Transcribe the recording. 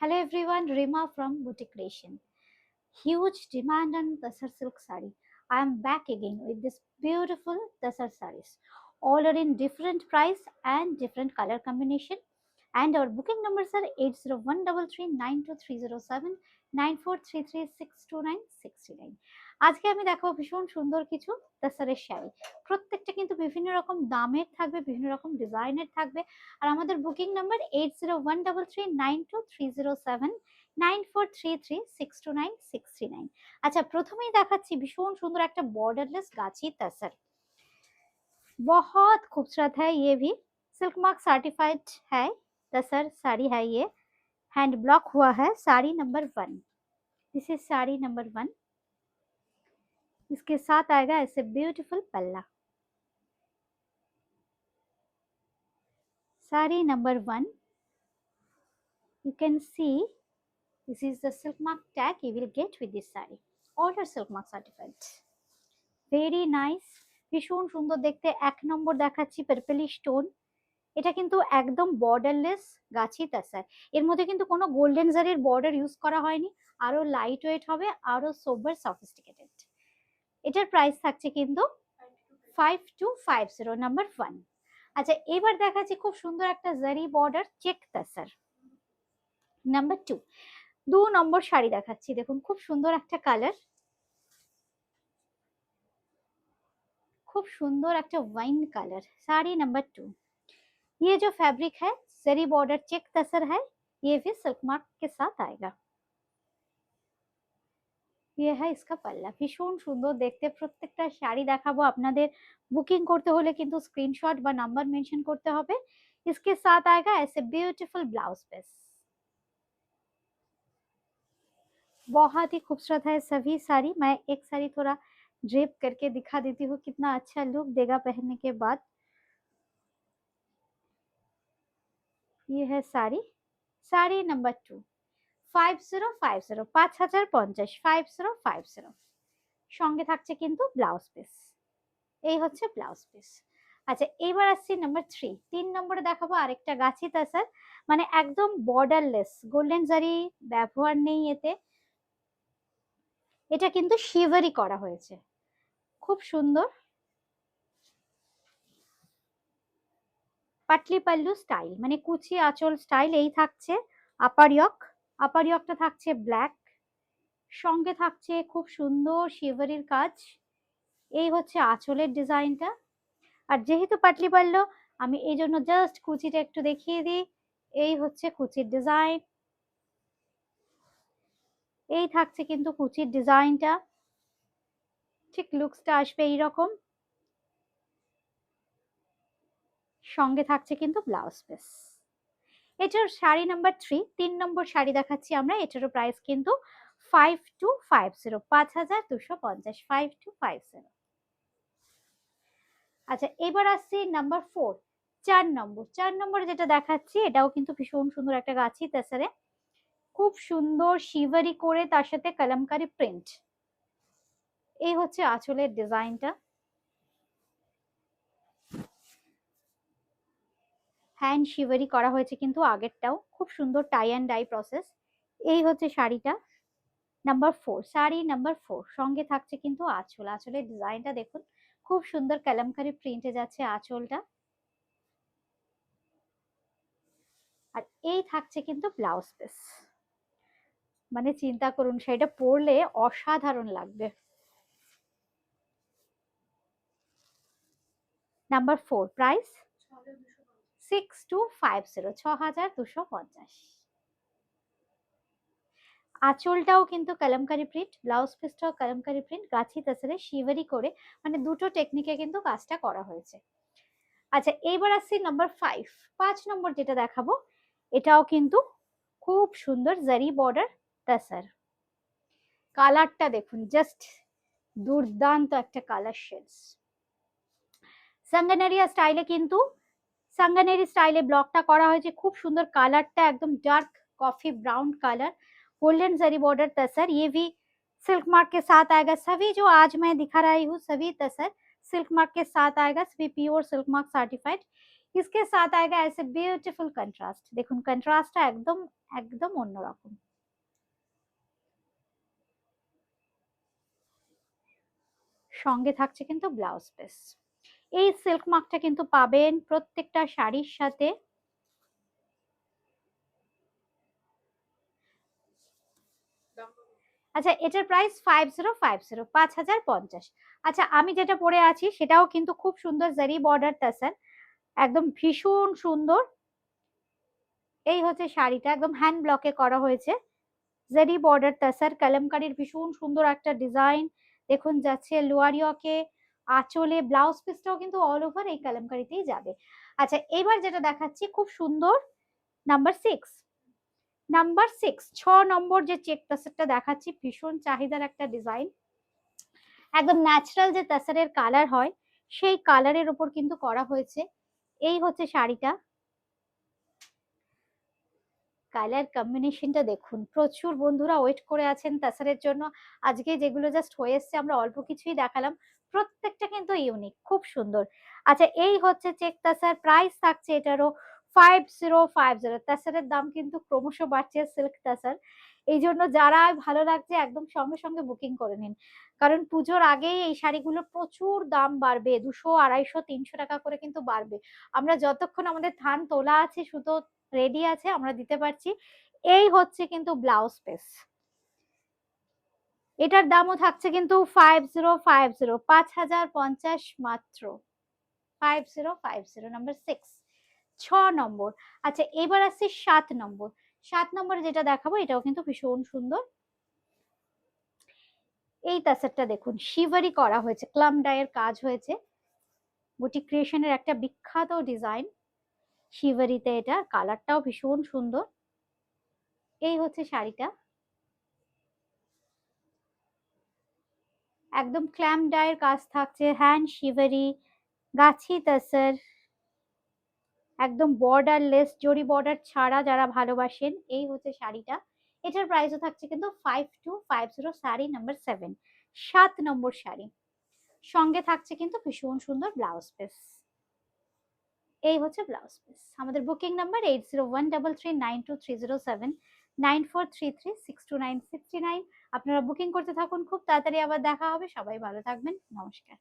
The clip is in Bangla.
Hello everyone, Rima from Boutique Creation. Huge demand on Tasar silk sari. I am back again with this beautiful Tasar saris. All are in different price and different color combination. And our booking numbers are 801393079433629639. আজকে আমি দেখাবো ভীষণ সুন্দর কিছু তাসারের শাড়ি। প্রত্যেকটা কিন্তু বিভিন্ন রকম দামের থাকবে, বিভিন্ন রকম ডিজাইনের থাকবে। আর আমাদের বুকিং নাম্বার 801393079433629639। আচ্ছা, প্রথমেই দেখাচ্ছি ভীষণ সুন্দর একটা বর্ডারলেস গাছি তাসার। बहुत खूबसूरत है ये भी, सिल्क मार्क सर्टिफाइड है तसर साड़ी है ये। हैंड ब्लॉक हुआ है sari number 1। This is sari number 1। इसके साथ आएगा ऐसे ब्यूटीफुल पल्ला। Sari number 1, you can see this is the silk mark tag you will get with this saree. All are silk mark certified. Very nice, ভীষণ সুন্দর দেখতে। এক নম্বর দেখাচ্ছি পার্পলিশ টোন। এটা কিন্তু একদম বর্ডারলেস গাছি তাসার। এর মধ্যে কিন্তু কোনো গোল্ডেন জারির বর্ডার ইউজ করা হয়নি, আরো লাইট ওয়েট হবে, আরো সোবার সফিস্টিকেটেড। এটার প্রাইস থাকছে কিন্তু 5250 নাম্বার 1। আচ্ছা, এবার দেখাচ্ছি খুব সুন্দর একটা জারি বর্ডার চেক তাসার নাম্বার 2। 2 নম্বর শাড়ি দেখাচ্ছি, দেখুন খুব সুন্দর একটা কালার, खूब सुंदर एक वाइन कलर। साड़ी नंबर 2। ये जो फैब्रिक है जरी बॉर्डर चेक तसर है, ये भी सिल्क मार्क के साथ आएगा। ये है इसका पल्ला। भीषण सुंदर देखते। प्रत्येकটা শাড়ি দেখাবো আপনাদের। বুকিং করতে হলে কিন্তু স্ক্রিনশট বা নাম্বার মেনশন করতে হবে। इसके साथ आएगा ऐसे ब्यूटीफुल ब्लाउज पीस। बहुत ही खूबसूरत है सभी साड़ी। मैं एक साड़ी थोड़ा ड्रेप करके दिखा देती हूँ, कितना अच्छा लुक देगा पहनने के बाद। ये है साड़ी, साड़ी नंबर 2। 5050 5050 5050 সঙ্গে থাকছে কিন্তু ব্লাউজ পিস। এই হচ্ছে ব্লাউজ পিস। আচ্ছা, এবার আসছি নাম্বার 3। 3 নম্বরে দেখাবো আরেকটা গাছি তাসার, মানে একদম বর্ডারলেস, গোল্ডেন জারি ব্যবহার নেই এতে। এটা কিন্তু শিভারি করা হয়েছে, খুব সুন্দর পাটলি পাল্লু স্টাইল, মানে কুচি আঁচল স্টাইল। এই থাকছে আপার ইয়ক, আপার ইয়কটা থাকছে ব্ল্যাক, সঙ্গে থাকছে খুব সুন্দর শিভারির কাজ। এই হচ্ছে আঁচলের ডিজাইনটা। আর যেহেতু পাটলি পাল্লু, আমি এই জন্য জাস্ট কুচিটা একটু দেখিয়ে দিই। এই হচ্ছে কুচির ডিজাইন, এই থাকছে কিন্তু কুচির ডিজাইনটা, ঠিক লুকসটা আসবে এইরকম। সঙ্গে থাকছে কিন্তু ব্লাউজ পিস। এটার শাড়ি নাম্বার 3। 3 নম্বর শাড়ি দেখাচ্ছি আমরা। এটারও প্রাইস কিন্তু 5250 5250 5250। আচ্ছা, এবার আসছি নাম্বার 4। 4 নম্বর। 4 নম্বরে যেটা দেখাচ্ছি এটাও কিন্তু ভীষণ সুন্দর একটা গাছি তাসারে, খুব সুন্দর শিভারি করে, তার সাথে কলমকারি প্রিন্ট। এই হচ্ছে আঁচলের ডিজাইনটা। হ্যান্ড শিভারি করা হয়েছে কিন্তু আগেরটাও, খুব সুন্দর টাই অ্যান্ড ডাই প্রসেস। এই হচ্ছে শাড়িটা নাম্বার 4। শাড়ি নাম্বার 4 সঙ্গে থাকছে কিন্তু আঁচল। আঁচলের ডিজাইনটা দেখুন, খুব সুন্দর কলমকারি প্রিন্টে যাচ্ছে আঁচলটা। আর এই থাকছে কিন্তু ব্লাউজ পিস। মানে চিন্তা করুন, সেটা পরলে অসাধারণ লাগবে। Number 4 price 6250 6250। আঁচলটাও কিন্তু কলমকারি প্রিন্ট, ব্লাউজ পিসটাও কলমকারি প্রিন্ট, গাছি তাসারে শিভারি করে, মানে দুটো টেকনিকে কিন্তু কাজটা করা হয়েছে। আচ্ছা, এইবার আসছি নাম্বার 5। 5 নম্বর যেটা দেখাবো এটাও কিন্তু খুব সুন্দর জারি বর্ডার তাসার। কালারটা দেখুন, জাস্ট দুর্দান্ত একটা কালার শেডস। সাঙ্গানেরিয়া স্টাইলে কিন্তু, সাঙ্গানেরি স্টাইলে ব্লকটা করা হয়েছে, খুব সুন্দর কালারটা একদম dark coffee brown colour, golden zari border tussar. ये भी सिल्क मार्क के साथ आएगा। सभी जो आज मैं दिखा रही हूँ सभी तसर सिल्क मार्क के साथ आएगा, सभी प्योर सिल्क मार्क सर्टिफाइड। इसके साथ आएगा ऐसे ब्यूटीफुल कंट्रास्ट, দেখুন কন্ট্রাস্টটা একদম একদম অন্যরকম। সঙ্গে থাকছে কিন্তু ব্লাউজ পিস। এই সিল্ক মার্কটা কিন্তু পাবেন প্রত্যেকটা শাড়ির সাথে। আচ্ছা এটার প্রাইস 5050, 5050। আচ্ছা আমি যেটা পরে আছি সেটাও কিন্তু খুব সুন্দর জারি বর্ডার তাসার, একদম ভীষণ সুন্দর। এই হচ্ছে শাড়িটা, একদম হ্যান্ড ব্লকে করা হয়েছে, জারি বর্ডার তাসার কালামকারীর ভীষণ সুন্দর একটা ডিজাইন দেখুন যাচ্ছে লোয়ারিওকে। আঁচলে ব্লাউজ পিসটাও কিন্তু অল ওভার এই কালামকারীতেই যাবে। আচ্ছা এবার যেটা দেখাচ্ছি খুব সুন্দর নাম্বার 6, নাম্বার 6 নম্বর যে চেক তাসারটা দেখাচ্ছি, ভীষণ চাহিদার একটা ডিজাইন, একদম ন্যাচারাল যে তাসারের কালার হয় সেই কালারের উপর কিন্তু করা হয়েছে। এই হচ্ছে শাড়িটা, কালার কম্বিনেশনটা দেখুন, প্রচুর বন্ধুরা ওয়েট করে আছেন তাসারের জন্য। আজকে যেগুলো জাস্ট হয়ে এসছে আমরা অল্প কিছুই দেখালাম, প্রত্যেকটা কিন্তু ইউনিক, খুব সুন্দর। আচ্ছা এই হচ্ছে চেক তাসার, প্রাইস থাকছে এটারও 5050। তাসারের দাম কিন্তু ক্রমশ বাড়ছে সিল্ক তাসার, এই জন্য যারা ভালো লাগছে একদম সঙ্গে সঙ্গে বুকিং করে নিন, কারণ পুজোর আগেই এই শাড়িগুলো প্রচুর দাম বাড়বে, 200 250 300 টাকা করে কিন্তু বাড়বে। আমরা যতক্ষণ আমাদের থান তোলা আছে সুতো রেডি আছে আমরা দিতে পারছি। এই হচ্ছে কিন্তু ব্লাউজ পিস, এটার দামও থাকছে কিন্তু 5050, 5050 মাত্র, 5050 নাম্বার 6, 6 নম্বর। আচ্ছা এবার আসছে 7 নম্বর। 7 নম্বরে যেটা দেখাবো এটাও কিন্তু ভীষণ সুন্দর। এই তাসারটা দেখুন শিভারি করা হয়েছে, ক্লাম ডাইয়ের কাজ হয়েছে, বুটিক ক্রিয়েশনের একটা বিখ্যাত ডিজাইন শিভারিতে, এটা কালারটাও ভীষণ সুন্দর। এই হচ্ছে শাড়িটা, একদম ক্ল্যাম ডাইয়ের কাজ থাকছে, হ্যান্ড শিভারি, গাছি তাসার, একদম বর্ডারলেস, জরি বর্ডার ছাড়া যারা ভালোবাসেন এই হচ্ছে শাড়িটা। এটার প্রাইসও থাকছে কিন্তু 5250, শাড়ি নাম্বার 7, 7 নম্বর শাড়ি। সঙ্গে থাকছে কিন্তু ভীষণ সুন্দর ব্লাউজ পিস। এই হচ্ছে ব্লাউজ পিস। আমাদের বুকিং নাম্বার 8013392307, 9433629639। আপনারা বুকিং করতে থাকুন, খুব তাড়াতাড়ি আবার দেখা হবে। সবাই ভালো থাকবেন, নমস্কার।